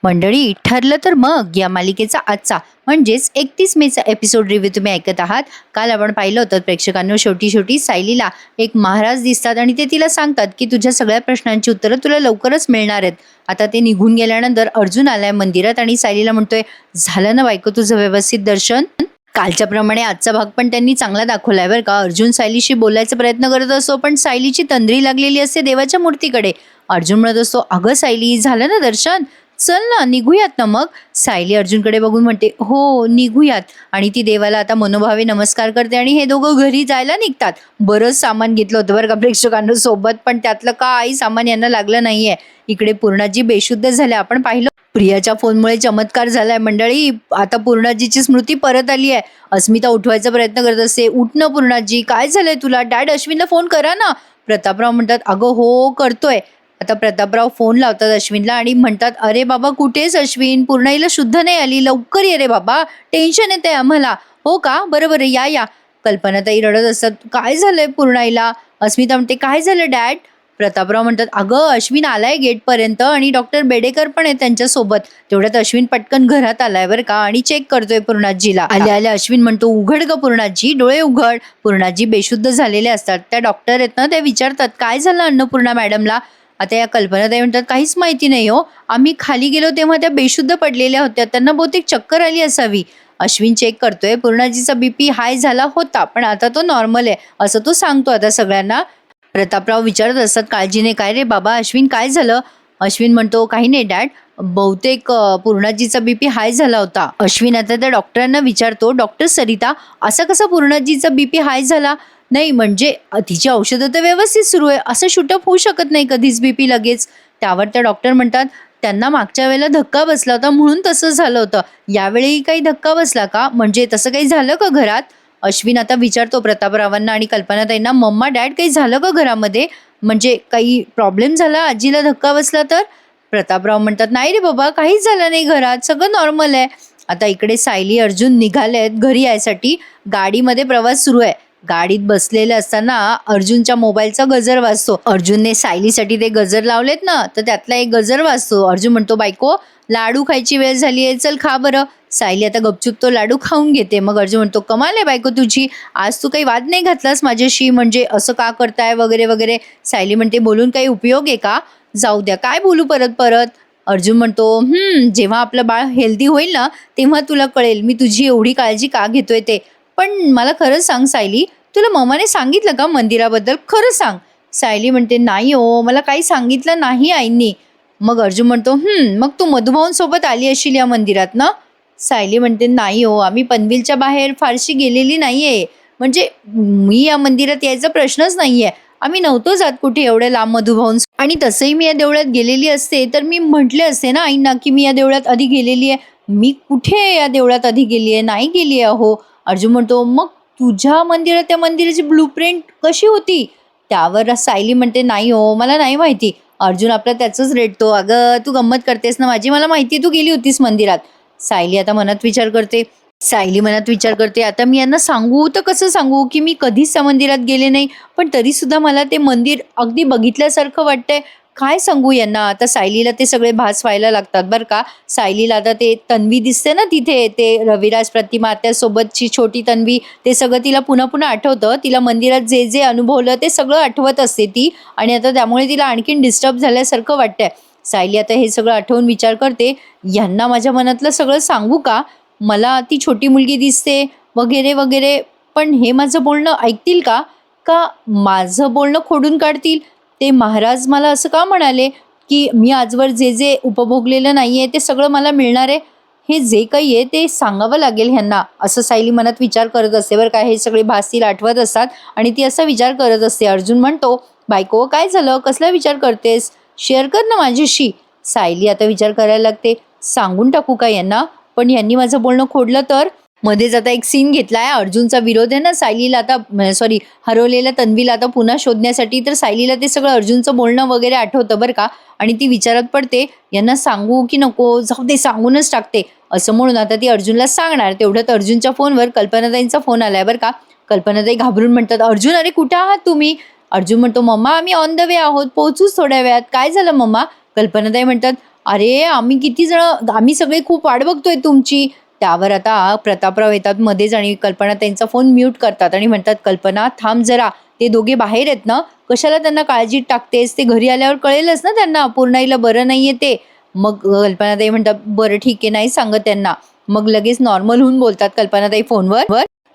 मंडळी, ठरलं तर मग या मालिकेचा आजचा म्हणजेच 31 मेचा एपिसोड रिव्ह्यू तुम्ही ऐकत आहात. काल आपण पाहिलं होतं प्रेक्षकांनो, शेवटी शेवटी सायलीला एक महाराज दिसतात आणि ते तिला सांगतात की तुझ्या सगळ्या प्रश्नांची उत्तरं तुला लवकरच मिळणार आहेत. आता ते निघून गेल्यानंतर अर्जुन आलाय मंदिरात आणि सायलीला म्हणतोय, झालं ना बायको तुझं व्यवस्थित दर्शन? कालच्या प्रमाणे आजचा भाग पण त्यांनी चांगला दाखवलाय बरं का. अर्जुन सायलीशी बोलायचा प्रयत्न करत असतो पण सायलीची तंद्री लागलेली असते देवाच्या मूर्तीकडे. अर्जुन म्हणत असतो, अगं सायली, झालं ना दर्शन? चल ना, निघूयात ना मग. सायली अर्जुनकडे बघून म्हणते, हो निघूयात. आणि ती देवाला आता मनोभावे नमस्कार करते आणि हे दोघं घरी जायला निघतात. बरंच सामान घेतलं होतं बरं का प्रेक्षकांना सोबत, पण त्यातलं काही सामान यांना लागलं नाहीये. इकडे पूर्णाजी बेशुद्ध झाल्या. आपण पाहिलं प्रियाच्या फोनमुळे चमत्कार झालाय मंडळी. आता पूर्णाजीची स्मृती परत आली आहे. अस्मिता उठवायचा प्रयत्न करत असते, उठ ना पूर्णाजी, काय झालंय तुला? डॅड, अश्विनला फोन करा ना. प्रतापराव म्हणतात, अगं हो करतोय. आता प्रतापराव फोन लावतात अश्विनला आणि म्हणतात, अरे बाबा कुठेच अश्विन? पूर्णाईला शुद्ध नाही आली, लवकर ये रे बाबा, टेन्शन येते आम्हाला. हो का, बरं बरं, या या. कल्पनाताई रडत असतात, काय झालंय पूर्णाईला? अस्मिता म्हणते, काय झालं डॅड? प्रतापराव म्हणतात, अगं अश्विन आलाय गेटपर्यंत आणि डॉक्टर बेडेकर पण आहे त्यांच्यासोबत. तेवढ्यात अश्विन पटकन घरात आलाय बरं का आणि चेक करतोय पूर्णाजीला. आल्या आल्या अश्विन म्हणतो, उघड ग पूर्णाजी, डोळे उघड. पूर्णाजी बेशुद्ध झालेले असतात. त्या डॉक्टर आहेत ना, त्या विचारतात, काय झालं अन्नपूर्णा मॅडमला? आता या कल्पनाताई म्हणतात, काहीच माहिती नाही हो, आम्ही खाली गेलो तेव्हा त्या बेशुद्ध पडलेल्या होत्या, त्यांना बहुतेक चक्कर आली असावी. अश्विन चेक करतोय, पूर्णाजीचा बीपी हाय झाला होता पण आता तो नॉर्मल आहे असं तो सांगतो आता सगळ्यांना. प्रतापराव विचारत असतात काळजीने, काय रे बाबा अश्विन, काय झालं? अश्विन म्हणतो, काही नाही डॅड, बहुतेक पूर्णाजीचा बीपी हाय झाला होता. अश्विन आता त्या डॉक्टरांना विचारतो, डॉक्टर सरिता, असा कसा पूर्णाजीचा बीपी हाय झाला? नाही म्हणजे तिची औषधं तर व्यवस्थित सुरू आहे, असं शूटअप होऊ शकत नाही कधीच बीपी लगेच. त्यावर त्या डॉक्टर म्हणतात, त्यांना मागच्या वेळेला धक्का बसला होता म्हणून तसं झालं होतं, यावेळी काही धक्का बसला का? म्हणजे तसं काही झालं का घरात? अश्विन आता विचारतो प्रतापरावांना आणि कल्पनाताईंना, मम्मा डॅड, काही झालं का घरामध्ये? म्हणजे काही प्रॉब्लेम झाला, आजीला धक्का बसला तर? प्रतापराव म्हणतात, नाही रे बाबा, काहीच झालं नाही घरात, सगळं नॉर्मल आहे. आता इकडे सायली अर्जुन निघाले आहेत घरी यायसाठी. गाडीमध्ये प्रवास सुरू आहे. गाडीत बसलेले असताना अर्जुनच्या मोबाईलचा गजर वाजतो. अर्जुनने सायलीसाठी ते गजर लावलेत ना, तर त्यातला एक गजर वाजतो. अर्जुन म्हणतो, बायको लाडू खायची वेळ झाली आहे, चल खा बरं. सायली आता गपचूप तो लाडू खाऊन घेते. मग अर्जुन म्हणतो, कमाल आहे बायको तुझी, आज तू काही वाद नाही घातलास माझ्याशी, म्हणजे असं का करताय वगैरे वगैरे. सायली म्हणते, बोलून काही उपयोग आहे का? जाऊ द्या, काय बोलू परत परत. अर्जुन म्हणतो, जेव्हा आपलं बाळ हेल्दी होईल ना, तेव्हा तुला कळेल मी तुझी एवढी काळजी का घेतोय ते. पण मला खरंच सांग सायली, तुला मम्माने सांगितलं का मंदिराबद्दल? खरं सांग. सायली म्हणते, नाही हो, मला काही सांगितलं नाही आईंनी. मग अर्जुन म्हणतो, मग तू मधुभाऊन सोबत आली असशील या मंदिरात ना? सायली म्हणते, नाही हो, आम्ही पनवेलच्या बाहेर फारशी गेलेली नाहीये, म्हणजे मी या मंदिरात यायचा प्रश्नच नाहीये. आम्ही नव्हतो जात कुठे एवढ्या लांब मधुभाऊन. आणि तसंही मी या देवळात गेलेली असते तर मी म्हटले असते ना आईंना की मी या देवळात आधी गेलेली आहे. मी कुठे या देवळात आधी गेली आहे? नाही गेली आहे हो. अर्जुन म्हणतो, मग तुझ्या मंदिरात त्या मंदिराची ब्लूप्रिंट कशी होती? त्यावर सायली म्हणते, नाही हो, मला नाही माहिती. अर्जुन आपला त्याचंच रेटतो, अगं तू गंमत करतेस ना माझी, मला माहिती तू गेली होतीस मंदिरात. सायली आता मनात विचार करते. आता मी यांना सांगू तर कसं सांगू की मी कधीच त्या मंदिरात गेले नाही, पण तरी सुद्धा मला ते मंदिर अगदी बघितल्यासारखं वाटतंय. काय सांगू यांना? आता सायलीला ते सगळे भास व्हायला लागतात बरं का. सायलीला आता ते तन्वी दिसते ना तिथे, ते रविराज प्रतिमा त्यासोबतची छोटी तन्वी, ते सगळं तिला पुन्हा पुन्हा आठवतं. तिला मंदिरात जे जे अनुभवलं ते सगळं आठवत असते ती, आणि आता त्यामुळे तिला आणखीन डिस्टर्ब झाल्यासारखं वाटतंय. सायली आता हे सगळं आठवून विचार करते, यांना माझ्या मनातलं सगळं सांगू का? मला ती छोटी मुलगी दिसते वगैरे वगैरे, पण हे माझं बोलणं ऐकतील का? का माझं बोलणं खोडून काढतील? ते महाराज मला असं का म्हणाले की मी आजवर जे जे उपभोगलेलं नाहीये ते सगळं मला मिळणार आहे? हे जे काही आहे ते सांगावं लागेल ह्यांना, असं सायली मनात विचार करत असते बरं का. हे सगळे भास तिला आठवत असतात आणि ती असा विचार करत असते. अर्जुन म्हणतो, बायको काय झालं, कसला विचार करतेस, शेअर कर ना माझ्याशी. सायली आता विचार करायला लागते, सांगून टाकू का यांना? पण यांनी माझं बोलणं खोडलं तर? मध्येच आता एक सीन घेतलाय, अर्जुनचा विरोध आहे ना सायलीला आता, सॉरी, हरवलेल्या तन्वीला आता पुन्हा शोधण्यासाठी. तर सायलीला ते सगळं अर्जुनचं बोलणं वगैरे आठवतं बरं का, आणि ती विचारात पडते, यांना सांगू की नको? जाऊ दे, सांगूनच टाकते असं म्हणून आता ती अर्जुनला सांगणार. तेवढ्यात अर्जुनच्या फोनवर कल्पनाताईंचा फोन आलाय बरं का. कल्पनाताई घाबरून म्हणतात, अर्जुन, अरे कुठे आहात तुम्ही? अर्जुन म्हणतो, मम्मा आम्ही ऑन द वे आहोत, पोहोचूच थोड्या वेळात. काय झालं मम्मा? कल्पनाताई म्हणतात, "अरे, आम्ही सगळे खूप वाट बघतोय तुमची." त्यावर आता प्रतापराव येतात मध्येच आणि कल्पना त्यांचा फोन म्यूट करतात आणि म्हणतात, "कल्पना थांब जरा. ते दोघे बाहेर आहेत ना, कशाला त्यांना काळजीत टाकतेस? ते घरी आल्यावर कळेलच ना त्यांना पूर्णाईला बरं नाहीये ते." मग कल्पनाताई म्हणतात, "बरं ठीक आहे, नाही सांगत त्यांना." मग लगेच नॉर्मल होऊन बोलतात कल्पनाताई फोनवर.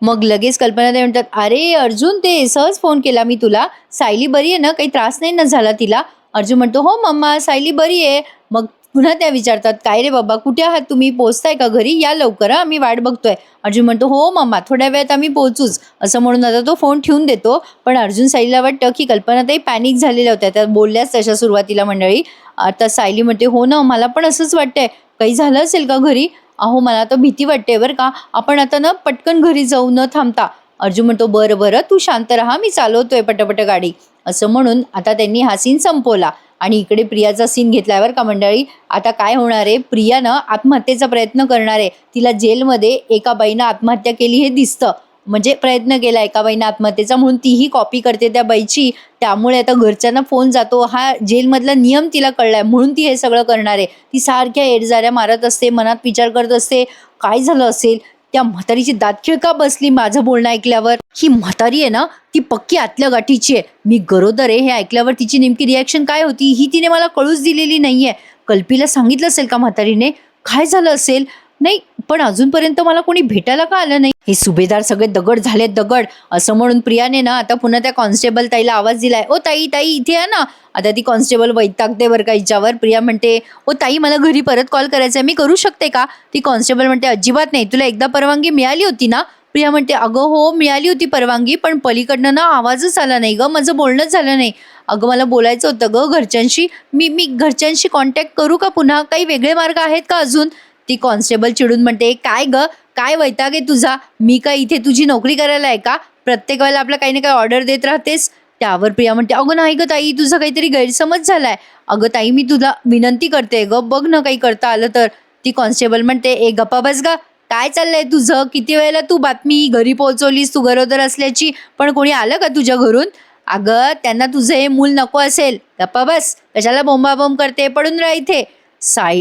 मग लगेच कल्पनाताई म्हणतात, "अरे अर्जुन, ते सहज फोन केला मी तुला. सायली बरी आहे ना? काही त्रास नाही ना झाला तिला?" अर्जुन म्हणतो, "हो मम्मा, सायली बरी आहे." मग पुन्हा त्या विचारतात, "काय रे बाबा, कुठे आहात तुम्ही? पोहोचताय का घरी? या लवकर हां, आम्ही वाट बघतोय." अर्जुन म्हणतो, "हो मम्मा, थोड्या वेळात आम्ही पोहोचूच." असं म्हणून आता तो फोन ठेवून देतो. पण अर्जुन सायलीला वाटतं, की कल्पनाताई पॅनिक झालेल्या होत्या. त्या बोलल्याच तशा सुरुवातीला मंडळी. आता सायली म्हणते, "हो ना, मला पण असंच वाटतंय. काही झालं असेल का घरी? अहो, मला तर भीती वाटते बरं का. आपण आता ना पटकन घरी जाऊ न थांबता." अर्जुन म्हणतो, "बरं, बरं, तू शांत राहा. मी चालवतोय पटापट गाडी." असं म्हणून आता त्यांनी हा सीन संपवला. आणि इकडे प्रियाचा सीन घेतलाय बरं का मंडळी. आता काय होणार आहे, प्रियानं आत्महत्येचा प्रयत्न करणार आहे. तिला जेलमध्ये एका बाईनं आत्महत्या केली हे दिसतं. म्हणजे प्रयत्न केला एका बाईनं आत्महत्येचा, म्हणून तीही कॉपी करते त्या बाईची. त्यामुळे आता घरच्यांना फोन जातो. हा जेलमधला नियम तिला कळलाय म्हणून ती हे सगळं करणार आहे. ती सारख्या एडजाऱ्या मारत असते, मनात विचार करत असते, काय झालं असेल? त्या म्हातारीची दातखिळ का बसली माझं बोलणं ऐकल्यावर? ही म्हातारी आहे ना, ती पक्की आतल्या गाठीची आहे. मी गरोदर आहे हे ऐकल्यावर तिची नेमकी रिॲक्शन काय होती ही तिने मला कळूच दिलेली नाहीये. कल्पीला सांगितलं असेल का म्हातारीने? काय झालं असेल? नाही, पण अजूनपर्यंत मला कोणी भेटायला का आलं नाही? हे सुभेदार सगळे दगड झालेत दगड. असं म्हणून प्रियाने ना आता पुन्हा त्या कॉन्स्टेबल ताईला आवाज दिलाय, "ओ ताई, ताई इथे आहे ना." आता ती कॉन्स्टेबल वैतागते बरं का हिच्यावर. प्रिया म्हणते, "ओ ताई, मला घरी परत कॉल करायचा आहे, मी करू शकते का?" ती कॉन्स्टेबल म्हणते, "अजिबात नाही. तुला एकदा परवानगी मिळाली होती ना?" प्रिया म्हणते, "अगं हो, मिळाली होती परवानगी, पण पलीकडनं ना आवाजच आला नाही गं, माझं बोलणंच झालं नाही. अगं मला बोलायचं होतं गं घरच्यांशी. मी मी घरच्यांशी कॉन्टॅक्ट करू का पुन्हा? काही वेगळे मार्ग आहेत का अजून?" ती कॉन्स्टेबल चिडून म्हणते, "काय गं, काय वैताग आहे तुझा? मी काय इथे तुझी नोकरी करायला आहे का? प्रत्येक वेळेला आपला काही ना काही ऑर्डर देत राहतेस." त्यावर प्रिया म्हणते, "अगं नाही गं ताई, तुझा काहीतरी गैरसमज झालाय. अगं ताई, मी तुला विनंती करते गं, बघ ना काही करता आलं तर." ती कॉन्स्टेबल म्हणते, "ए गप्पा बस गं. काय चाललंय तुझं? किती वेळेला तू बातमी घरी पोहोचवलीस तू गरोदर असल्याची, पण कोणी आलं का तुझ्या घरून? अगं त्यांना तुझं हे मूल नको असेल. गप्पा बस. कशाला बोंबाबोंब करते? पडून राहा इथे."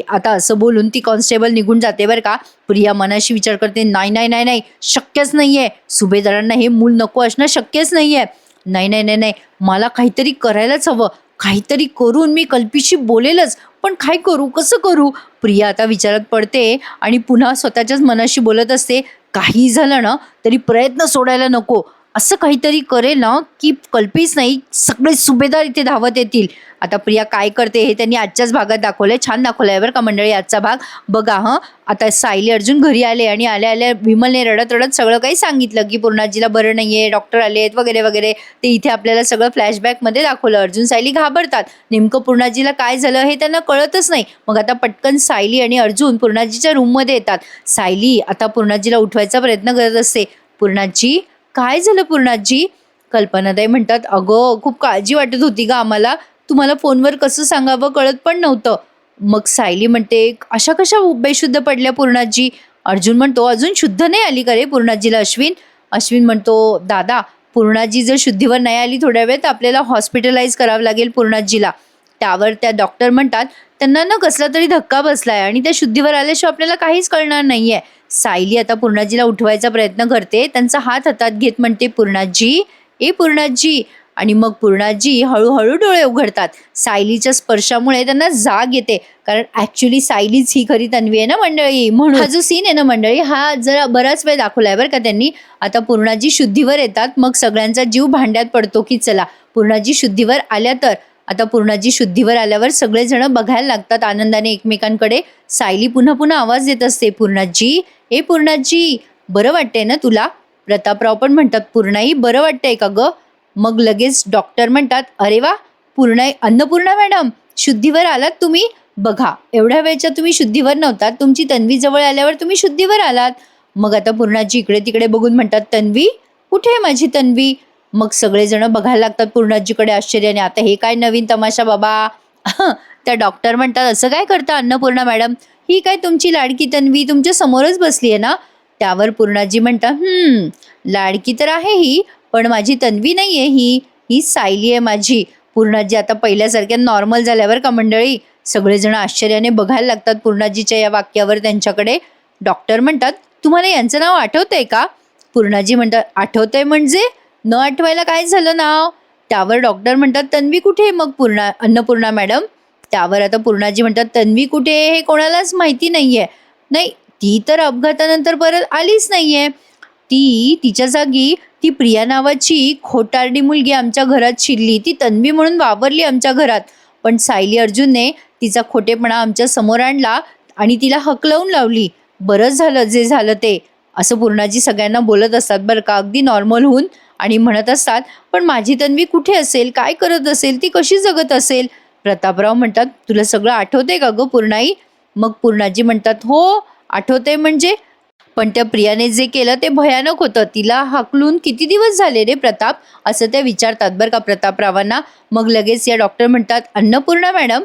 आता असं बोलून ती कॉन्स्टेबल निघून जाते बरं का. प्रिया मनाशी विचार करते, "नाही, नाही, नाही, नाही, शक्यच नाहीये. सुभेदारांना हे मूल नको असणं शक्यच नाहीये. नाही, नाही, नाही, नाही. मला काहीतरी करायलाच हवं. काहीतरी करून मी कल्पीशी बोलेलच. पण काय करू? कसं करू?" प्रिया आता विचारात पडते आणि पुन्हा स्वतःच्याच मनाशी बोलत असते, "काही झालं ना तरी प्रयत्न सोडायला नको. असं काहीतरी करेल ना की कल्पीच नाही, सगळे सुभेदार इथे धावत येतील." आता प्रिया काय करते हे त्यांनी आजच्याच भागात दाखवलंय. छान दाखवलाय बरं का मंडळी आजचा भाग. बघा हं. आता सायली अर्जुन घरी आले आणि आल्या आल्या विमलने रडत रडत सगळं काही सांगितलं की पूर्णाजीला बरं नाहीये, डॉक्टर आलेत वगैरे वगैरे. ते इथे आपल्याला सगळं फ्लॅशबॅकमध्ये दाखवलं. अर्जुन सायली घाबरतात. नेमकं पूर्णाजीला काय झालं हे त्यांना कळतच नाही. मग आता पटकन सायली आणि अर्जुन पूर्णाजीच्या रूममध्ये येतात. सायली आता पूर्णाजीला उठवायचा प्रयत्न करत असते. "पूर्णाजी, काय झालं पूर्णाजी?" कल्पनाताई म्हणतात, "अगं खूप काळजी वाटत होती गं आम्हाला. तुम्हाला फोनवर कसं सांगावं कळत पण नव्हतं." मग सायली म्हणते, "अशा कशा बेशुद्ध पडल्या पूर्णाजी?" अर्जुन म्हणतो, "अजून शुद्ध नाही आली का रे पूर्णाजीला अश्विन?" अश्विन म्हणतो, "दादा, पूर्णाजी जर शुद्धीवर नाही आली थोड्या वेळ तर आपल्याला हॉस्पिटलाइज करावं लागेल पूर्णाजीला." त्यावर त्या डॉक्टर म्हणतात, "त्यांना ना कसला तरी धक्का बसलाय आणि त्या शुद्धीवर आल्याशिवाय आपल्याला काहीच कळणार नाहीये." सायली आता पूर्णाजीला उठवायचा प्रयत्न करते. त्यांचा हात हातात घेत म्हणते, "पूर्णाजी, ए पूर्णाजी." आणि मग पूर्णाजी हळूहळू डोळे उघडतात. सायलीच्या स्पर्शामुळे त्यांना जाग येते. कारण ॲक्च्युली सायलीच ही खरी तन्वी आहे ना मंडळी. म्हणून हा जो सीन आहे ना मंडळी, हा जरा बराच वेळ दाखवलाय बरं का त्यांनी. आता पूर्णाजी शुद्धीवर येतात. मग सगळ्यांचा जीव भांड्यात पडतो की चला पूर्णाजी शुद्धीवर आल्या तर. आता पूर्णाजी शुद्धीवर आल्यावर सगळेजण बघायला लागतात आनंदाने एकमेकांकडे. सायली पुन्हा पुन्हा आवाज देत असते, "पूर्णाजी, ए पूर्णाजी, बरं वाटतंय ना तुला?" प्रतापराव पण म्हणतात, "पूर्णाई, बरं वाटतंय का गं?" मग लगेच डॉक्टर म्हणतात, "अरे वा, अन्नपूर्णा मॅडम, शुद्धीवर आलात तुम्ही? बघा, एवढ्या वेळच्या तुम्ही शुद्धीवर नव्हतात. तुमची तन्वी जवळ आल्यावर तुम्ही शुद्धीवर आलात." मग आता पूर्णाजी इकडे तिकडे बघून म्हणतात, "तन्वी? कुठे आहे माझी तन्वी?" मग सगळेजण बघायला लागतात पूर्णाजीकडे आश्चर्याने. आता हे काय नवीन तमाशा बाबा? त्या डॉक्टर म्हणतात, "असं काय करता अन्नपूर्णा मॅडम? ही काय तुमची लाडकी तन्वी तुमच्या समोरच बसली आहे ना?" त्यावर पूर्णाजी म्हणतात, लाडकी तर आहे ही, पण माझी तन्वी नाहीये ही. ही सायली आहे माझी." पूर्णाजी आता पहिल्यासारख्या नॉर्मल झाल्यावर का मंडळी. सगळेजण आश्चर्याने बघायला लागतात पूर्णाजीच्या या वाक्यावर त्यांच्याकडे. डॉक्टर म्हणतात, तुम्हाला यांचं नाव आठवतंय का? पूर्णाजी म्हणतात, आठवतंय म्हणजे? न आठवायला काय झालं नाव? त्यावर डॉक्टर म्हणतात, तन्वी कुठे मग अन्नपूर्णा मॅडम? त्यावर आता पूर्णाजी म्हणतात, तन्वी कुठे हे कोणालाच माहिती नाहीये. नाही, ती तर अपघातानंतर परत आलीच नाहीये. तिच्या जागी ती प्रिया नावाची खोटारडी मुलगी आमच्या घरात शिरली. ती तन्वी म्हणून वावरली आमच्या घरात. पण सायली अर्जुनने तिचा खोटेपणा आमच्या समोर आणला आणि तिला हकलवून लावली. बरंच झालं जे झालं ते, असं पूर्णाजी सगळ्यांना बोलत असतात बरं का, अगदी नॉर्मल होऊन. आणि म्हणत असतात, पण माझी तन्वी कुठे असेल, काय करत असेल, ती कशी जगत असेल? प्रतापराव म्हणतात, तुला सगळं आठवतंय का गं पूर्णाई? मग पूर्णाजी म्हणतात, हो आठवतंय म्हणजे? पण त्या प्रियाने जे केलं ते भयानक होतं. तिला हाकलून किती दिवस झाले रे प्रताप? असं त्या विचारतात बरं का प्रतापरावांना. मग लगेच या डॉक्टर म्हणतात, अन्नपूर्णा मॅडम,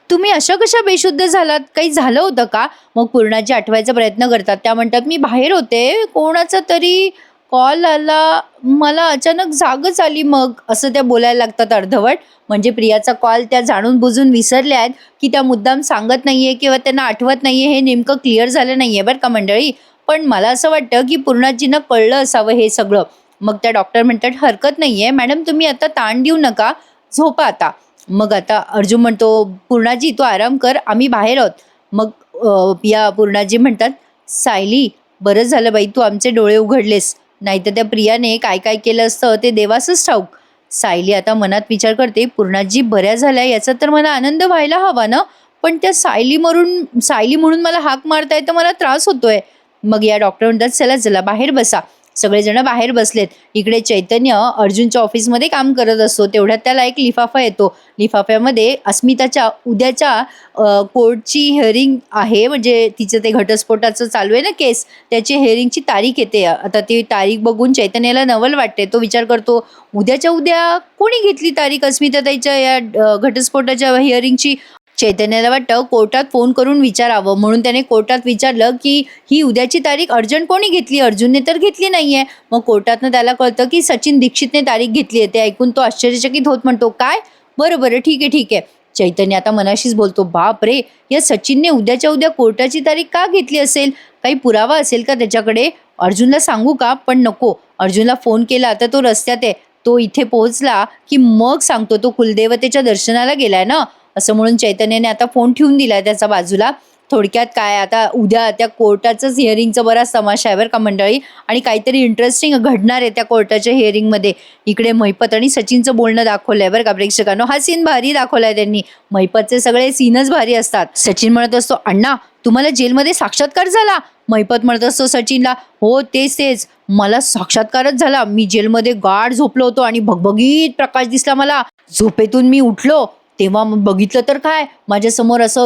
तुम्ही अशा कशा बेशुद्ध झालात? काही झालं होतं का? मग पूर्णाजी आठवायचा प्रयत्न करतात. त्या म्हणतात, मी बाहेर होते, कोणाचा तरी कॉल आला, मला अचानक जागच आली मग, असं त्या बोलायला लागतात अर्धवट. म्हणजे प्रियाचा कॉल त्या जाणून बुजून विसरल्या आहेत की त्या मुद्दाम सांगत नाहीये किंवा त्यांना आठवत नाहीये हे नेमकं क्लिअर झालं नाहीये बरं का मंडळी. पण मला असं वाटतं की पूर्णाजींना कळलं असावं हे सगळं. मग त्या डॉक्टर म्हणतात, हरकत नाहीये मॅडम, तुम्ही आता ताण देऊ नका, झोपा आता. मग आता अर्जुन म्हणतो, पूर्णाजी तू आराम कर, आम्ही बाहेर आहोत. मग या पूर्णाजी म्हणतात, सायली बरं झालं बाई तू आमचे डोळे उघडलेस, नाहीतर त्या प्रियाने काय काय केलं असतं ते देवासच ठाऊक. सायली आता मनात विचार करते, पूर्णाजी बऱ्या झाल्या याचा तर मला आनंद व्हायला हवा ना, पण त्या सायली म्हणून मला हाक मारताय तर मला त्रास होतोय. मग या डॉक्टर म्हणतात, चला चला बाहेर बसा. सगळेजण बाहेर बसलेत. इकडे चैतन्य अर्जुनच्या ऑफिसमध्ये काम करत असतो. तेवढ्यात त्याला एक लिफाफा येतो. लिफाफ्यामध्ये अस्मिताच्या उद्याच्या कोर्टची हिअरिंग आहे, म्हणजे तिचं ते घटस्फोटाचं चालू आहे ना केस, त्याची हिअरिंगची तारीख येते. आता ती तारीख बघून चैतन्याला नवल वाटते. तो विचार करतो, उद्याच्या उद्या कोणी घेतली तारीख अस्मिताताईच्या या घटस्फोटाच्या हिअरिंगची? चैतन्याला वाटतं कोर्टात फोन करून विचारावं, म्हणून त्याने कोर्टात विचारलं की ही उद्याची तारीख अर्जंट कोणी घेतली? अर्जुनने तर घेतली नाहीये. मग कोर्टातनं त्याला कळतं की सचिन दीक्षितने तारीख घेतली आहे. ते ऐकून तो आश्चर्यचकित होत म्हणतो, काय? बरं बरं ठीक आहे ठीक आहे. चैतन्य आता मनाशीच बोलतो, बाप रे, या सचिनने उद्याच्या उद्या कोर्टाची तारीख का घेतली असेल? काही पुरावा असेल का त्याच्याकडे? अर्जुनला सांगू का? पण नको, अर्जुनला फोन केला तर तो रस्त्यात आहे, तो इथे पोहोचला की मग सांगतो. तो कुलदेवतेच्या दर्शनाला गेलाय ना, असं म्हणून चैतन्याने आता फोन ठेवून दिलाय त्याचा बाजूला. थोडक्यात काय, आता उद्या त्या कोर्टाचंच हिअरिंगचं बराच तमाशा आहे बरं का मंडळी, आणि काहीतरी इंटरेस्टिंग घडणार आहे त्या कोर्टाच्या हिअरिंगमध्ये. इकडे महिपत आणि सचिनचं बोलणं दाखवलंय बरं का प्रेक्षकांनो. हा सीन भारी दाखवलाय त्यांनी. महिपतचे सगळे सीनच भारी असतात. सचिन म्हणत असतो, अण्णा तुम्हाला जेलमध्ये साक्षात्कार झाला? महिपत म्हणत असतो सचिनला, हो तेच, मला साक्षात्कारच झाला. मी जेलमध्ये गाढ झोपलो होतो आणि भगभगीत प्रकाश दिसला मला. झोपेतून मी उठलो तेव्हा बघितलं तर काय, माझ्यासमोर असं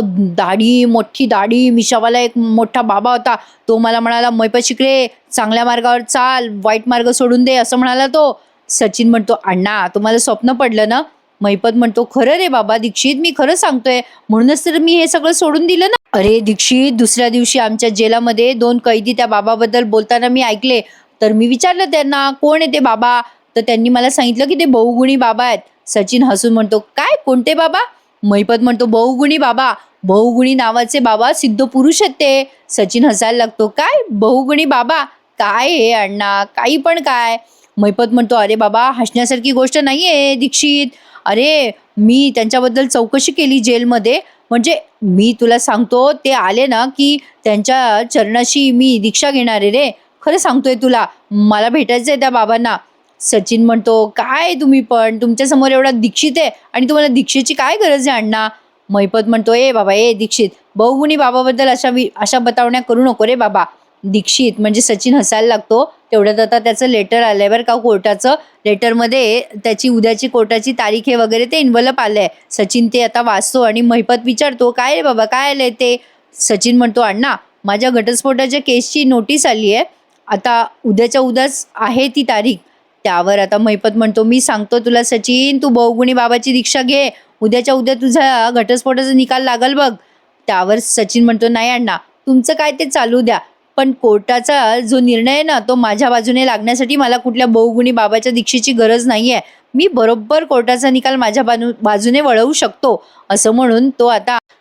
मोठी दाढी मिशावाला एक मोठा बाबा होता. तो मला म्हणाला, मैपत शिकरे, चांगल्या मार्गावर चाल, वाईट मार्ग सोडून दे, असं म्हणाला तो. सचिन म्हणतो, अण्णा तुम्हाला स्वप्न पडलं ना? मैपत म्हणतो, खरं रे बाबा दीक्षित, मी खरं सांगतोय, म्हणूनच तर मी हे सगळं सोडून दिलं ना. अरे दीक्षित, दुसऱ्या दिवशी आमच्या जेलामध्ये 2 कैदी त्या बाबाबद्दल बोलताना मी ऐकले. तर मी विचारलं त्यांना, कोण आहे ते बाबा? तर त्यांनी मला सांगितलं की ते बहुगुणी बाबा आहेत. सचिन हसून म्हणतो, काय, कोणते बाबा? महिपत म्हणतो, बहुगुणी बाबा. बहुगुणी नावाचे बाबा सिद्ध पुरुष आहेत ते. सचिन हसायला लागतो, काय बहुगुणी बाबा? काय हे अण्णा, काही पण काय? महिपत म्हणतो, अरे बाबा हसण्यासारखी गोष्ट नाहीये दीक्षित. अरे मी त्यांच्याबद्दल चौकशी केली जेलमध्ये. म्हणजे मी तुला सांगतो, ते आले ना की त्यांच्या चरणाशी मी दीक्षा घेणार आहे रे. खरं सांगतोय तुला, मला भेटायचंय त्या बाबांना. सचिन म्हणतो, काय तुम्ही पण, तुमच्यासमोर एवढा दीक्षित आहे आणि तुम्हाला दीक्षेची काय गरज आहे अण्णा? महिपत म्हणतो, ए बाबा ए दीक्षित, बहुगुणी बाबाबद्दल अशा बतावण्या करू नको रे बाबा. दीक्षित म्हणजे सचिन हसायला लागतो. तेवढ्यात आता त्याचं लेटर आलंय बरं का कोर्टाचं. लेटरमध्ये त्याची उद्याची कोर्टाची तारीख आहे वगैरे ते इन्व्हलप आलंय. सचिन ते आता वाचतो आणि महिपत विचारतो, काय रे बाबा काय आलंय ते? सचिन म्हणतो, अण्णा माझ्या घटस्फोटाच्या केसची नोटीस आली आहे, आता उद्याच्या उद्याच आहे ती तारीख. त्यावर आता महिपत म्हणतो, मी सांगतो तुला सचिन, तू बहुगुणी बाबाची दीक्षा घे, उद्याच्या उद्या तुझा घटस्फोटाचा निकाल लागल बघ. त्यावर सचिन म्हणतो, नाही अण्णा तुमचं काय ते चालू द्या, पण कोर्टाचा जो निर्णय आहे ना तो माझ्या बाजूने लागण्यासाठी मला कुठल्या बहुगुणी बाबाच्या दीक्षेची गरज नाही आहे. मी बरोबर कोर्टाचा निकाल माझ्या बाजूने वळवू शकतो, असं म्हणून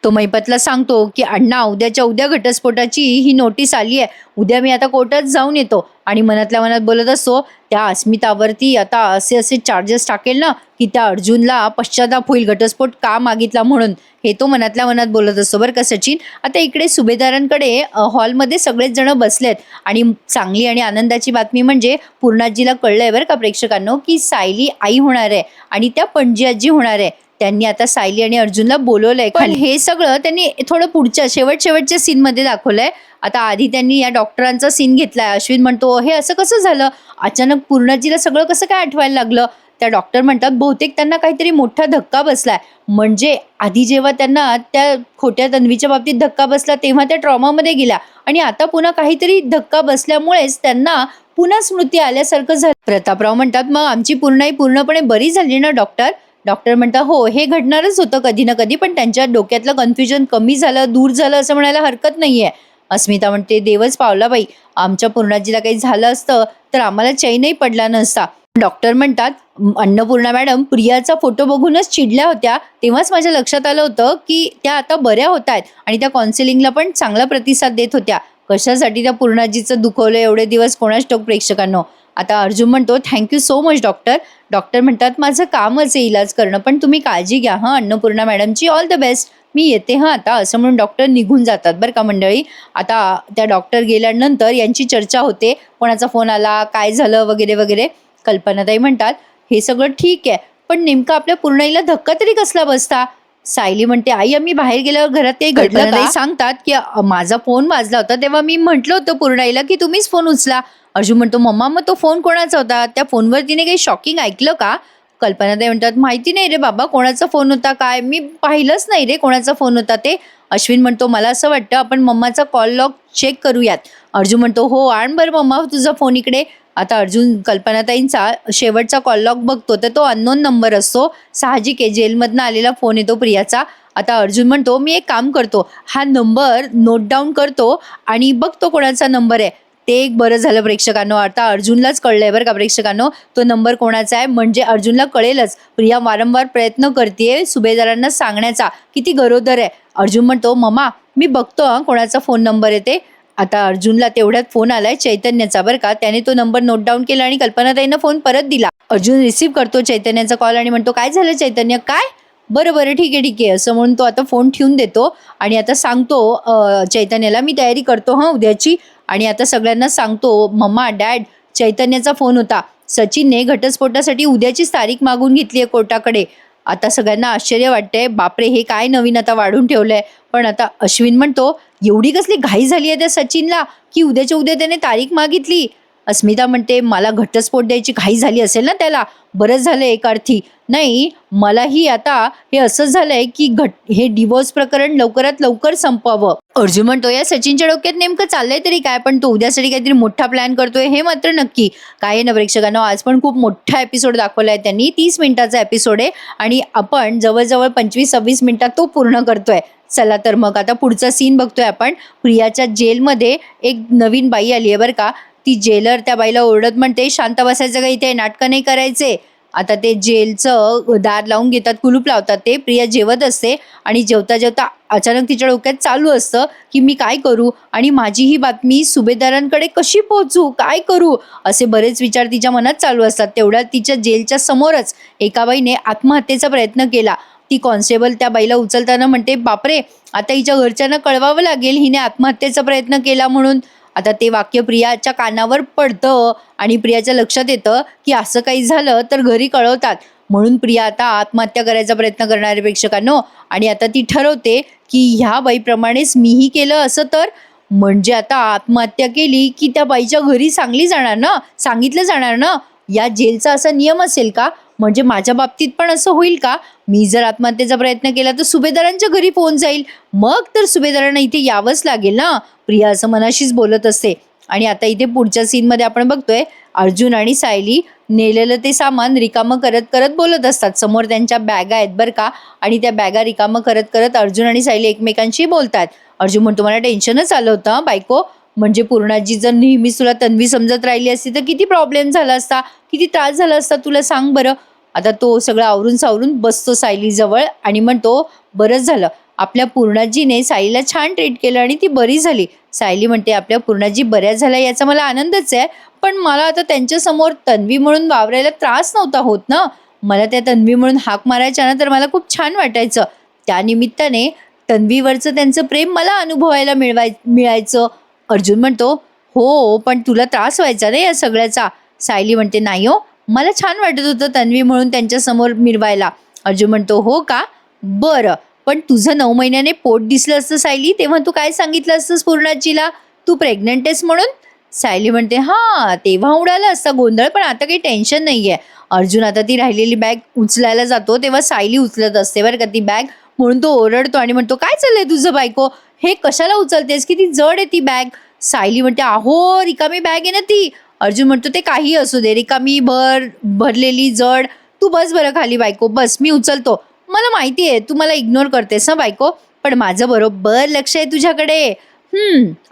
तो मैपतला सांगतो की अण्णा, उद्याच्या उद्या घटस्फोटाची ही नोटीस आली आहे, उद्या मी आता कोर्टात जाऊन येतो. आणि मनातल्या मनात बोलत असतो, त्या अस्मितावरती आता असे असे चार्जेस टाकेल ना की त्या अर्जुनला पश्चाताप होईल घटस्फोट का मागितला म्हणून. हे तो मनातल्या मनात बोलत असतो बरं का सचिन. आता इकडे सुभेदारांकडे हॉलमध्ये सगळेच जण बसलेत आणि चांगली आणि आनंदाची बातमी म्हणजे पूर्णाजीला कळलंय बरं का प्रेक्षकांनो की सायली आई होणार आहे आणि त्या पणजी आजी होणार आहे. त्यांनी आता सायली आणि अर्जुनला बोलवलंय. पण हे सगळं त्यांनी थोडं पुढच्या शेवटच्या सीनमध्ये दाखवलंय. आता आधी त्यांनी या डॉक्टरांचा सीन घेतलाय. अश्विन म्हणतो, हे असं कसं झालं, अचानक पूर्णाजीला सगळं कसं काय आठवायला लागलं. त्या डॉक्टर म्हणतात, बहुतेक त्यांना काहीतरी मोठा धक्का बसलाय. म्हणजे आधी जेव्हा त्यांना त्या खोट्या तन्वीच्या बाबतीत धक्का बसला तेव्हा त्या ट्रॉमामध्ये गेल्या आणि आता पुन्हा काहीतरी धक्का बसल्यामुळेच त्यांना पुन्हा स्मृती आल्यासारखं झालं. प्रतापराव म्हणतात, मग आमची पूर्णाई पूर्णपणे बरी झाली ना डॉक्टर. डॉक्टर म्हणतात, हो, हे घडणारच होतं कधी ना कधी, पण त्यांच्या डोक्यातलं कन्फ्युजन कमी झालं, दूर झालं असं म्हणायला हरकत नाहीये. अस्मिता म्हणते, देवच पावला बाई, आमच्या पूर्णाजीला काही झालं असतं तर आम्हाला चैनही पडला नसता. डॉक्टर म्हणतात, अन्नपूर्णा मॅडम प्रियाचा फोटो बघूनच चिडल्या होत्या, तेव्हाच माझ्या लक्षात आलं होतं की त्या आता बऱ्या होत आहेत आणि त्या काउन्सिलिंगला पण चांगला प्रतिसाद देत होत्या. कशासाठी त्या पूर्णाजीचं दुखवलं एवढे दिवस कोणाच ठाऊक प्रेक्षकांनो. आता अर्जुन म्हणतो, thank you so much doctor. Doctor म्हणतात, माझं कामच आहे इलाज करणं, पण तुम्ही काळजी घ्या हां अन्नपूर्णा मॅडमची, ऑल द बेस्ट, मी येते हां आता, असं म्हणून डॉक्टर निघून जातात बरं का मंडळी. आता त्या डॉक्टर गेल्यानंतर यांची चर्चा होते, कोणाचा फोन आला, काय झालं वगैरे वगैरे. कल्पनाताई म्हणतात, हे सगळं ठीक आहे, पण नेमकं आपल्या पूर्णाईला धक्का तरी कसला बसता. सायली म्हणते, आई आम्ही बाहेर गेल्यावर घरात काही घडलं का. सांगतात की माझा फोन वाजला होता तेव्हा मी म्हटलं होतं पूर्णाईला की तुम्हीच फोन उचला. अर्जुन म्हणतो, मम्मा मग तो फोन कोणाचा होता, त्या फोनवर तिने काही शॉकिंग ऐकलं का. कल्पनाताई म्हणतात, माहिती नाही रे बाबा कोणाचा फोन होता काय, मी पाहिलंच नाही रे कोणाचा फोन होता ते. अश्विन म्हणतो, मला असं वाटतं आपण मम्माचा कॉल लॉग चेक करूयात. अर्जुन म्हणतो, हो आण बरं मम्मा तुझा फोन इकडे. आता अर्जुन कल्पनाताईंचा शेवटचा कॉल लॉग बघतो तर तो अननोन नंबर असतो. साहजिक आहे, जेलमधनं आलेला फोन येतो प्रियाचा. आता अर्जुन म्हणतो, मी एक काम करतो, हा नंबर नोट डाऊन करतो आणि बघतो कोणाचा नंबर आहे. ते एक बरं झालं प्रेक्षकांनो. आता अर्जुनलाच कळलंय बरं का प्रेक्षकांनो तो नंबर कोणाचा आहे. म्हणजे अर्जुनला कळेलच प्रिया वारंवार प्रयत्न करते सुभेदारांना सांगण्याचा, किती गरोदर आहे. अर्जुन म्हणतो, मम्मा मी बघतो कोणाचा फोन नंबर येते. आता अर्जुनला तेवढ्यात फोन आलाय चैतन्याचा बरं का. त्याने तो नंबर नोट डाऊन केला आणि कल्पनाताईंना फोन परत दिला. अर्जुन रिसीव्ह करतो चैतन्याचा कॉल आणि म्हणतो, काय झालं चैतन्य, काय, बरं बरं ठीक आहे असं म्हणून तो आता फोन ठेवून देतो आणि आता सांगतो चैतन्याला, मी तयारी करतो हां उद्याची. आणि आता सगळ्यांना सांगतो, मम्मा डॅड चैतन्याचा फोन होता, सचिनने घटस्फोटासाठी उद्याचीच तारीख मागून घेतली आहे कोर्टाकडे. आता सगळ्यांना आश्चर्य वाटतंय, बापरे हे काय नवीन आता वाढून ठेवलंय. पण आता अश्विन म्हणतो, एवढी कसली घाई झाली आहे त्या सचिनला की उद्याच्या उद्या त्याने तारीख मागितली. अस्मिता म्हणते, मला घटस्फोट द्यायची घाई झाली असेल ना त्याला, बरंच झालं एक अर्थी. नाही मलाही आता हे असं झालंय की हे डिवोर्स प्रकरण लवकरात लवकर संपवावं. अर्जुन म्हणतो, या सचिनच्या डोक्यात नेमकं चाललंय तरी काय, पण तो उद्यासाठी काहीतरी मोठा प्लॅन करतोय हे मात्र नक्की. काय आहे ना प्रेक्षकांनो, आज पण खूप मोठा एपिसोड दाखवलाय त्यांनी, 30 मिनिटाचा एपिसोड आहे आणि आपण जवळजवळ 25-26 मिनिटात तो पूर्ण करतोय. चला तर मग आता पुढचा सीन बघतोय आपण. प्रियाच्या जेलमध्ये एक नवीन बाई आली आहे बरं का. ती जेलर त्या बाईला ओरडत म्हणते, शांत बसायचं का इथे, नाटकं नाही करायचे. आता ते जेलचं दार लावून घेतात, कुलूप लावतात ते. प्रिया जेवत असते आणि जेवता जेवता अचानक तिच्या डोक्यात चालू असतं की मी काय करू आणि माझी ही बातमी सुभेदारांकडे कशी पोहोचू, काय करू, असे बरेच विचार तिच्या मनात चालू असतात. तेवढ्यात तिच्या जेलच्या समोरच एका बाईने आत्महत्येचा प्रयत्न केला. ती कॉन्स्टेबल त्या बाईला उचलताना म्हणते, बापरे आता हिच्या घरच्यांना कळवावं लागेल हिने आत्महत्येचा प्रयत्न केला म्हणून. आता ते वाक्य प्रियाच्या कानावर पडतं आणि प्रियाच्या लक्षात येतं की असं काही झालं तर घरी कळवतात, म्हणून प्रिया आता आत्महत्या करायचा प्रयत्न करणार आहे प्रेक्षकांनो. आणि आता ती ठरवते की ह्या बाईप्रमाणेच मीही केलं असं तर, म्हणजे आता आत्महत्या केली की त्या बाईच्या घरी सांगितलं जाणार ना. या जेलचा असा नियम असेल का, म्हणजे माझ्या बाबतीत पण असं होईल का, मी जर आत्महत्येचा प्रयत्न केला तर सुभेदारांच्या घरी फोन जाईल, मग तर सुभेदारांना इथे यावंच लागेल ना. प्रिया असं मनाशीच बोलत असते. आणि आता इथे पुढच्या सीनमध्ये आपण बघतोय अर्जुन आणि सायली नेलेलं ते सामान रिकामं करत करत बोलत असतात. समोर त्यांच्या बॅगा आहेत बरं का आणि त्या बॅगा रिकामं करत करत अर्जुन आणि सायली एकमेकांशी बोलतात. अर्जुन म्हणतो, मला टेन्शनच आलं होतं बायको, म्हणजे पूर्णाजी जर नेहमीच तुला तन्वी समजत राहिली असती तर किती प्रॉब्लेम झाला असता, किती त्रास झाला असता तुला सांग बरं. आता तो सगळं आवरून सावरून बसतो सायलीजवळ आणि म्हणतो, बरंच झालं आपल्या पूर्णाजीने सायलीला छान ट्रीट केलं आणि ती बरी झाली. सायली म्हणते, आपल्या पूर्णाजी बऱ्या झाल्या याचा मला आनंदच आहे, पण मला आता त्यांच्यासमोर तन्वी म्हणून वावरायला त्रास नव्हता होत ना. मला त्या तन्वी म्हणून हाक मारायच्या ना तर मला खूप छान वाटायचं. त्यानिमित्ताने तन्वीवरचं त्यांचं प्रेम मला अनुभवायला मिळायचं. अर्जुन म्हणतो, हो पण तुला त्रास व्हायचा ना या सगळ्याचा. सायली म्हणते, नाही हो, मला छान वाटत होतं तन्वी म्हणून त्यांच्यासमोर मिरवायला. अर्जुन म्हणतो, हो का, बरं, पण तुझं 9 महिन्याने पोट दिसलं असतं सायली, तेव्हा तू काय सांगितलं असतंस पूर्णाजीला, तू प्रेग्नंट आहेस म्हणून? सायली म्हणते, हां तेव्हा उडाला असता गोंधळ, पण आता काही टेन्शन नाही आहे. अर्जुन आता ती राहिलेली बॅग उचलायला जातो तेव्हा सायली उचलत असते बरं का ती बॅग, म्हणून तो ओरडतो आणि म्हणतो, काय चाललंय तुझं बायको, हे कशाला उचलतेस, किती जड आहे ती बॅग. सायली म्हणते, अहो रिकामी बॅग आहे ना ती. अर्जुन म्हणतो, ते काही असू दे, रिकामी भरलेली जड, तू बस बरं खाली बायको, बस मी उचलतो. मला माहिती आहे तू मला इग्नोर करतेस ना बायको, पण माझं बरोबर लक्ष आहे तुझ्याकडे.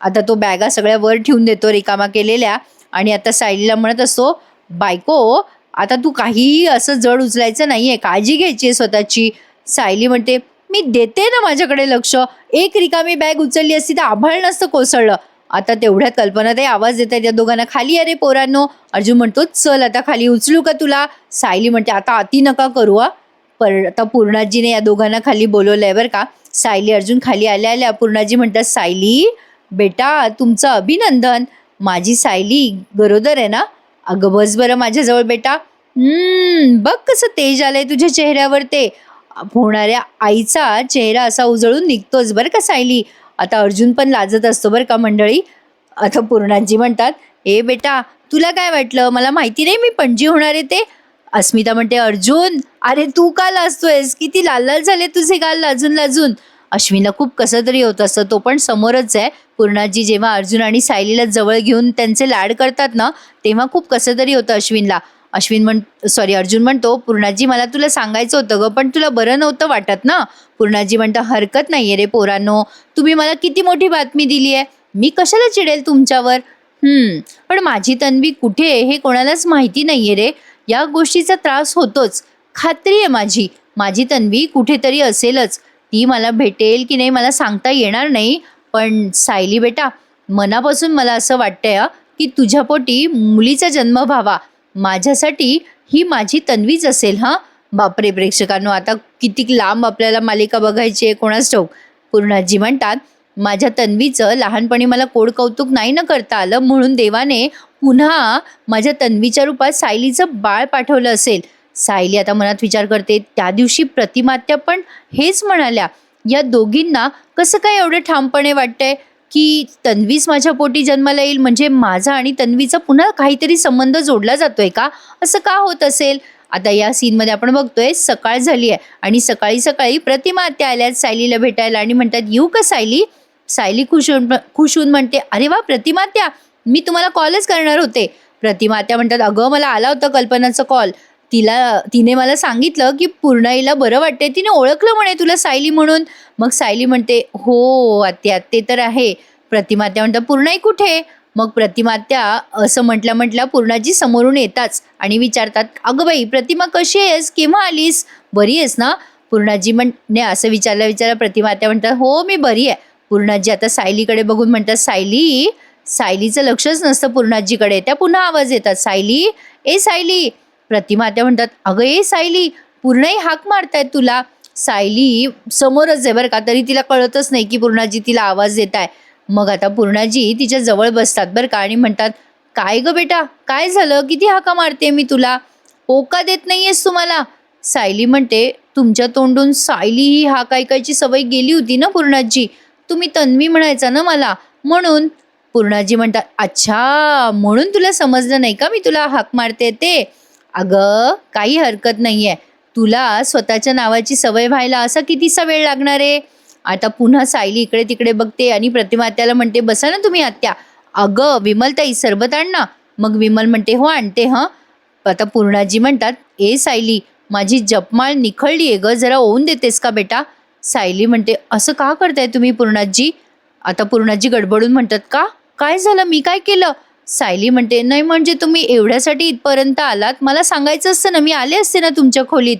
आता तो बॅगा सगळ्या वर ठेवून देतो रिकामा केलेल्या आणि आता सायलीला म्हणत असतो, बायको आता तू काहीही असं जड उचलायचं नाहीये, काळजी घ्यायची आहे स्वतःची. सायली म्हणते, मी देते ना माझ्याकडे लक्ष, एक रिकामी बॅग उचलली असती तर आभाळ नसतं कोसळलं. आता तेवढ्यात कल्पना ते आवाज देतात या दोघांना, खाली अरे पोरांनो. अर्जुन म्हणतो, चल आता खाली उचलू का तुला. सायली म्हणते, आता अति नका करू हा. आता पूर्णाजीने या दोघांना खाली बोलवलंय बरं का. सायली अर्जुन खाली आल्या आल्या पूर्णाजी म्हणतात, सायली बेटा तुमचं अभिनंदन, माझी सायली गरोदर आहे ना. अगं बस बरं माझ्याजवळ बेटा. बघ कसं तेज आलंय तुझ्या चेहऱ्यावर, ते होणाऱ्या आईचा चेहरा असा उजळून निघतोच बरं का सायली. आता अर्जुन पण लाजत असतो बरं का मंडळी. आता पूर्णाजी म्हणतात, ए बेटा तुला काय वाटलं, मला माहिती नाही मी पणजी होणार आहे ते. अस्मिता म्हणते, अर्जुन अरे तू का लाजतोयस, किती लाल लाल झाले तुझे गाल लाजून लाजून. अश्विनला खूप कसं तरी होत असतं, तो पण समोरच आहे. पूर्णाजी जेव्हा अर्जुन आणि सायलीला जवळ घेऊन त्यांचे लाड करतात ना तेव्हा खूप कसं तरी होतं अश्विनला. अर्जुन म्हणतो, पूर्णाजी मला तुला सांगायचं होतं ग, पण तुला बरं नव्हतं वाटत ना. पूर्णाजी म्हणतं, हरकत नाहीये रे पोरांनो, तुम्ही मला किती मोठी बातमी दिली आहे, मी कशाला चिडेल तुमच्यावर. पण माझी तन्वी कुठे हे कोणालाच माहिती नाहीये रे, या गोष्टीचा त्रास होतोच. खात्री आहे माझी तन्वी कुठेतरी असेलच, ती मला भेटेल की नाही मला सांगता येणार नाही. पण सायली बेटा, मनापासून मला असं वाटतंय की तुझ्या पोटी मुलीचा जन्म व्हावा, माझ्यासाठी ही माझी तन्वीच असेल. बापरे प्रेक्षकांनो, आता किती लांब आपल्याला मालिका बघायची आहे कोणास ठाऊक. पूर्णाजी म्हणतात, माझ्या तन्वीचं लहानपणी मला कोड कौतुक नाही न करता आलं, म्हणून देवाने पुन्हा माझ्या तन्वीच्या रूपात सायलीचं बाळ पाठवलं असेल. सायली आता मनात विचार करते, त्या दिवशी प्रतिमात्या पण हेच म्हणाल्या. या दोघींना कसं काय एवढं ठामपणे वाटतंय की तन्वीच माझ्या पोटी जन्माला येईल, म्हणजे माझा आणि तन्वीचा पुन्हा काहीतरी संबंध जोडला जातोय का, असं का होत असेल. आता या सीनमध्ये आपण बघतोय सकाळ झाली आहे आणि सकाळी सकाळी प्रतिमा आत्या आल्यात सायलीला भेटायला आणि म्हणतात, येऊ का सायली. सायली खुश होऊन म्हणते, अरे वा प्रतिमा आत्या, मी तुम्हाला कॉलच करणार होते. प्रतिमा आत्या म्हणतात, अगं मला आला होता कल्पनाचा कॉल, तिने मला सांगितलं की पूर्णाईला बरं वाटते, तिने ओळखलं म्हणे तुला सायली म्हणून. मग सायली म्हणते, हो आत्या ते तर आहे. प्रतिमा आत्या म्हणतात, पूर्णाई कुठे. मग प्रतिमा आत्या असं म्हटल्या पूर्णाजी समोरून येताच आणि विचारतात, अगं बाई प्रतिमा कशी आहेस, केव्हा आलीस, बरी आहेस ना. पूर्णाजी म्हणणे असं विचारल्या प्रतिमा आत्या म्हणतात, हो मी बरी आहे. पूर्णाजी आता सायलीकडे बघून म्हणतात, सायलीचं लक्षच नसतं पूर्णाजीकडे. त्या पुन्हा आवाज येतात, सायली ए सायली. प्रतिमा आत्या म्हणतात, अगं ए सायली, पूर्णाई हाक मारतायत तुला. सायली समोरच आहे बरं का, तरी तिला कळतच नाही की पूर्णाजी तिला आवाज देत आहे. मग आता पूर्णाजी तिच्या जवळ बसतात बरं का आणि म्हणतात, काय ग बेटा काय झालं, किती हाका मारते मी तुला, होका देत नाहीयेस तुम्हाला. सायली म्हणते, तुमच्या तोंडून सायली ही हाक ऐकायची सवय गेली होती ना पूर्णाजी, तुम्ही तन्वी म्हणायचा ना मला, म्हणून. पूर्णाजी म्हणतात, अच्छा म्हणून तुला समजलं नाही का मी तुला हाक मारते ते. अगं काही हरकत नाहीये, तुला स्वतःच्या नावाची सवय व्हायला असा कितीसा वेळ लागणार आहे. आता पुन्हा सायली इकडे तिकडे बघते आणि प्रतिमा आत्याला म्हणते, बसा ना तुम्ही आत्या. अगं विमलताई सरबत आण ना. मग विमल म्हणते, हो आणते. आता पूर्णाजी म्हणतात, ए सायली माझी जपमाळ निखळली आहे ग, जरा ओवून देतेस का बेटा. सायली म्हणते, असं का करताय तुम्ही पूर्णाजी. आता पूर्णाजी गडबडून म्हणतात, का काय झालं, मी काय केलं. सायली म्हणते, "नाही म्हणजे तुम्ही एवढ्यासाठी इथपर्यंत आलात? मला सांगायचं असतं ना, मी आले असते ना तुमच्या खोलीत."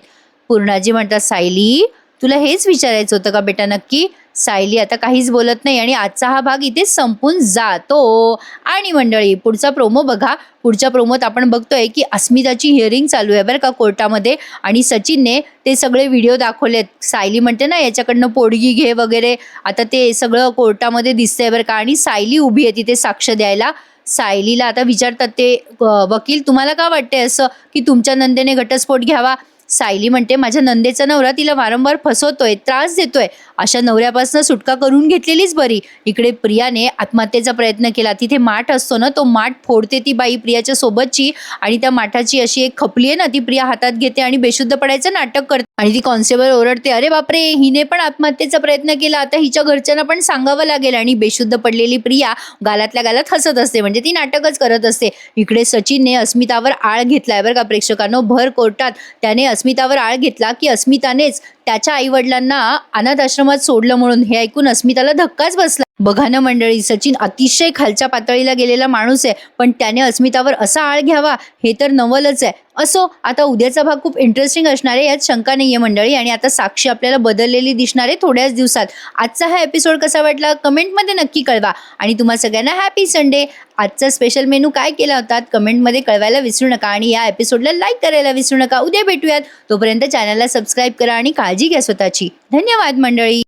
पूर्णाजी म्हणतात, "सायली, तुला हेच विचारायचं होतं का बेटा नक्की?" सायली आता काहीच बोलत नाही आणि आजचा हा भाग इथे संपून जातो. आणि मंडळी पुढचा प्रोमो बघा. पुढच्या प्रोमोत आपण बघतोय की अस्मिताची हिअरिंग चालू आहे बरं का कोर्टामध्ये आणि सचिनने ते सगळे व्हिडिओ दाखवलेत. सायली म्हणते ना याच्याकडनं पोडगी घे वगैरे. आता ते सगळं कोर्टामध्ये दिसतंय बरं का आणि सायली उभी आहे तिथे साक्ष द्यायला. सायलीला आता विचारतात ते वकील, "तुम्हाला का वाटतंय असं की तुमच्या नंदेने घटस्फोट घ्यावा?" सायली म्हणते, "माझ्या नंदेचा नवरा तिला वारंवार फसवतोय, त्रास देतोय. अशा नवऱ्यापासून सुटका करून घेतलेलीच बरी." इकडे प्रियाने आत्महत्येचा प्रयत्न केला. तिथे माठ असतो ना, तो माठ फोडते ती बाई प्रियाच्या सोबतची आणि त्या माठाची अशी एक खपली आहे ना, ती प्रिया हातात घेते आणि बेशुद्ध पडायचं नाटक करते आणि ती कॉन्स्टेबल ओरडते, "अरे बापरे, हिने पण आत्महत्येचा प्रयत्न केला. आता हिच्या घरच्यांना पण सांगावं लागेल." आणि बेशुद्ध पडलेली प्रिया गालातल्या गालात हसत असते, म्हणजे ती नाटकच करत असते. इकडे सचिनने अस्मितावर आळ घेतलाय बरं का प्रेक्षकांनो. भर कोर्टात त्याने अस्मितावर आळ घेतला की अस्मितानेच त्याच्या आईवडिलांना अनाथ आश्रमात सोडलं म्हणून. हे ऐकून अस्मिताला धक्काच बसला. बघा ना मंडळी, सचिन अतिशय खालच्या पातळीला गेलेला माणूस आहे, पण त्याने अस्मितावर असा आळ घ्यावा हे तर नवलच आहे. असो, आता उद्याचा भाग खूप इंटरेस्टिंग असणार आहे, यात शंका नाहीये मंडळी. आणि आता साक्षी आपल्याला बदललेली दिसणार आहे थोड्याच दिवसात. आजचा हा एपिसोड कसा वाटला कमेंटमध्ये नक्की कळवा. आणि तुम्हा सगळ्यांना हॅपी संडे. आजचा स्पेशल मेनू काय केला होता कमेंटमध्ये कळवायला विसरू नका आणि या एपिसोडला लाईक करायला विसरू नका. उद्या भेटूयात. तोपर्यंत चॅनलला सबस्क्राईब करा आणि काळजी घ्या स्वतःची. धन्यवाद मंडळी.